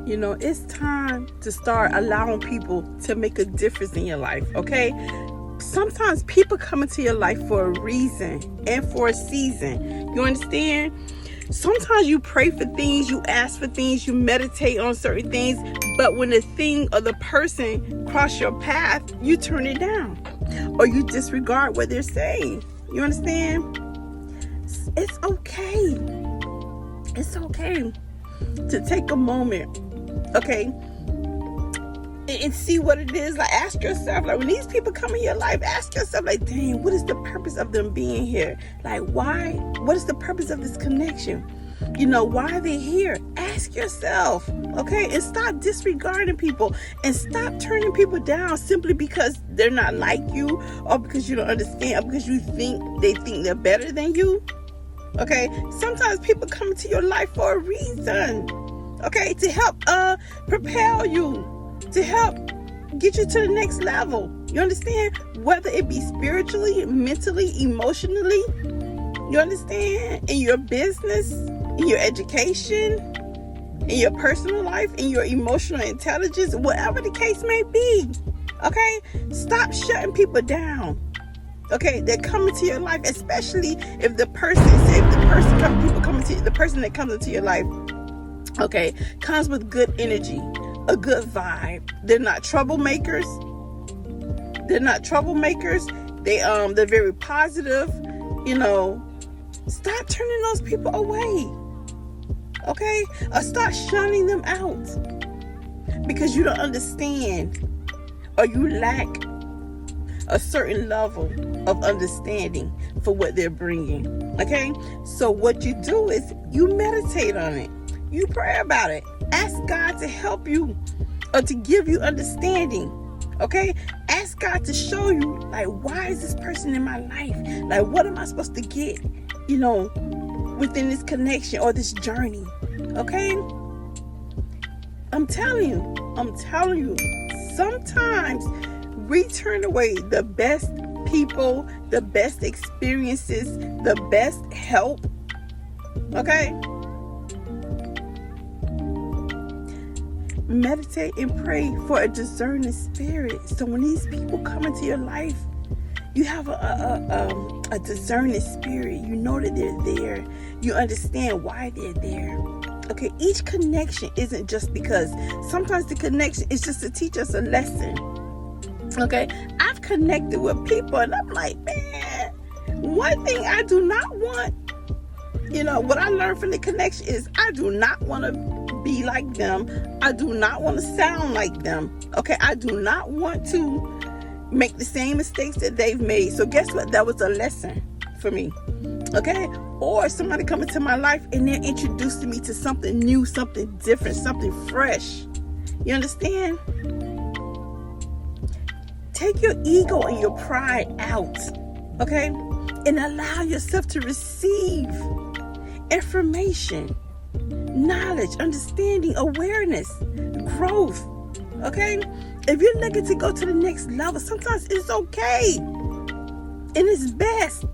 It's time to start allowing people to make a difference in your life, okay? Sometimes people come into your life for a reason and for a season. You understand? Sometimes you pray for things, you ask for things, you meditate on certain things, but when the thing or the person cross your path, you turn it down or you disregard what they're saying. You understand? It's okay. It's okay to take a moment, okay, and see what it is. Like, ask yourself, like, when these people come in your life, ask yourself, like, dang, what is the purpose of them being here? Like, why? What is the purpose of this connection? Why are they here? Ask yourself, okay? And stop disregarding people and stop turning people down simply because they're not like you, or because you don't understand, or because they think they're better than you. Okay, sometimes people come into your life for a reason, okay, to help propel you, to help get you to the next level. You understand? Whether it be spiritually, mentally, emotionally, you understand? In your business, in your education, in your personal life, in your emotional intelligence, whatever the case may be. Okay, stop shutting people down. Okay, they're coming to your life, especially if the person that comes into your life, okay, comes with good energy, a good vibe. They're not troublemakers. They're very positive. Stop turning those people away. Okay, or start shunning them out because you don't understand or you lack a certain level of understanding for what they're bringing. Okay, so what you do is you meditate on it, you pray about it, ask God to help you or to give you understanding. Okay, ask God to show you, like, why is this person in my life? Like, what am I supposed to get within this connection or this journey? Okay, I'm telling you, sometimes we turn away the best people, the best experiences, the best help. Okay? Meditate and pray for a discerning spirit. So when these people come into your life, you have a discerning spirit. You know that they're there. You understand why they're there. Okay, each connection isn't just because. Sometimes the connection is just to teach us a lesson. Okay, I've connected with people and I'm like, man, one thing I do not want, what I learned from the connection is I do not want to be like them. I do not want to sound like them. Okay, I do not want to make the same mistakes that they've made. So guess what? That was a lesson for me. Okay, or somebody come into my life and they're introducing me to something new, something different, something fresh. You understand? Take your ego and your pride out, okay? And allow yourself to receive information, knowledge, understanding, awareness, growth, okay? If you're looking to go to the next level, sometimes it's okay. And it's best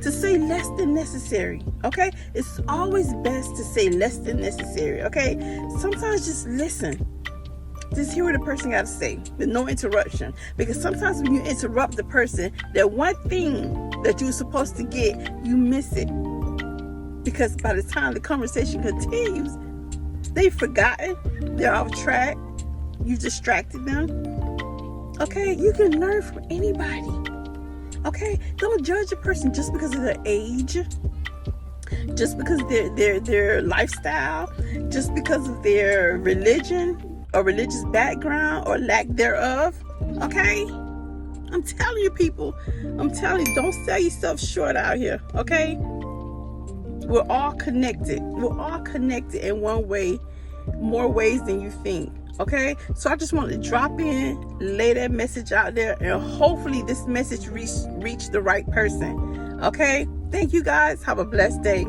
to say less than necessary, okay? It's always best to say less than necessary, okay? Sometimes just listen. Just hear what the person got to say with no interruption. Because sometimes when you interrupt the person, that one thing that you were supposed to get, you miss it. Because by the time the conversation continues, they've forgotten, they're off track, you distracted them. Okay, you can learn from anybody. Okay, don't judge a person just because of their age, just because of their lifestyle, just because of their religion or religious background or lack thereof. Okay, I'm telling you, people, don't sell yourself short out here. Okay, we're all connected in one way, more ways than you think. Okay, so I just wanted to drop in, lay that message out there, and hopefully this message reach the right person. Okay, thank you guys. Have a blessed day.